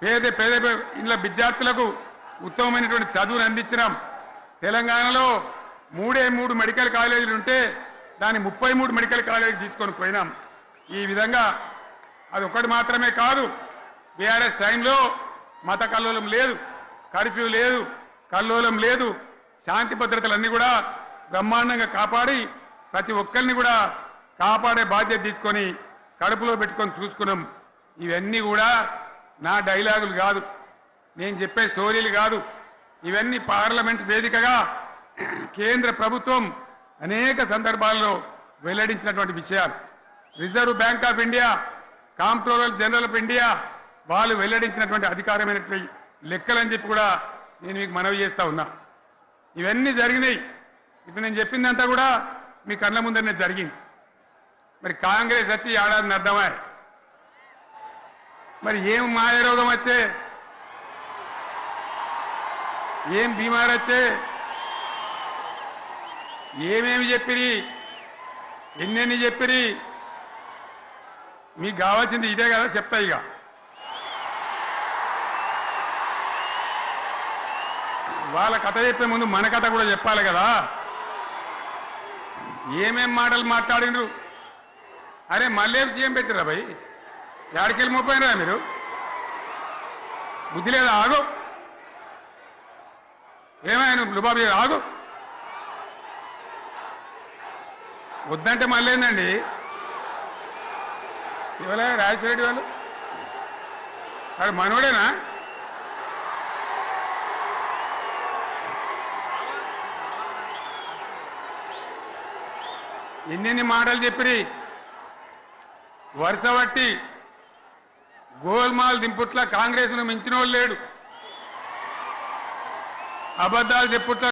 పేద పేద ఇండ్ల విద్యార్థులకు ఉత్తమమైనటువంటి చదువును అందించినాం. తెలంగాణలో 3 మెడికల్ కాలేజీలు ఉంటే దాన్ని 33 మెడికల్ కాలేజీలు తీసుకొని పోయినాం. ఈ విధంగా అది ఒకటి మాత్రమే కాదు, బీఆర్ఎస్ టైంలో మత కల్లోలం లేదు, కర్ఫ్యూ లేదు, కల్లోలం లేదు, శాంతి భద్రతలన్నీ కూడా బ్రహ్మాండంగా కాపాడి ప్రతి ఒక్కరిని కూడా కాపాడే బాధ్యత తీసుకొని కడుపులో పెట్టుకొని చూసుకున్నాం. ఇవన్నీ కూడా నా డైలాగులు కాదు, నేను చెప్పే స్టోరీలు కాదు, ఇవన్నీ పార్లమెంట్ వేదికగా కేంద్ర ప్రభుత్వం అనేక సందర్భాల్లో వెల్లడించినటువంటి విషయాలు. Reserve bank of India, comptroller general of India వాళ్ళు వెల్లడించినటువంటి అధికారమైనటువంటి లెక్కలని చెప్పి కూడా నేను మీకు మనవి చేస్తా ఉన్నా. ఇవన్నీ జరిగినాయి. ఇప్పుడు నేను చెప్పిందంతా కూడా మీ కళ్ళ ముందరనే జరిగింది. మరి కాంగ్రెస్ వచ్చి ఏడాది అర్థమా, మరి ఏం మాయరోగం వచ్చే, ఏం బీమారు వచ్చే, ఏమేమి చెప్పిరి, ఎన్నెన్ని చెప్పిరి, మీకు కావాల్సింది ఇదే కదా, చెప్తా. ఇక వాళ్ళ కథ చెప్పే ముందు మన కథ కూడా చెప్పాలి కదా. ఏమేం మాటలు మాట్లాడినరు. అరే మళ్ళీ సీఎం పెట్టిరా భయ్, ఏడకెళ్ళి మోపోయినరా మీరు, బుద్ధి లేదా? ఆగు, ఏమైనా లుబాబీ ఆగు, వద్దంటే మళ్ళీ ఏందండి ఇవాళ రాజశేఖరెడ్డి వాళ్ళు వాడు మనోడేనా? ఎన్నెన్ని మాటలు చెప్పిరి, వరుస బట్టి గోల్మాల్ దింపుట్ల కాంగ్రెస్ను మించిన వాళ్ళు లేడు, అబద్ధాలు చెప్పుట్ల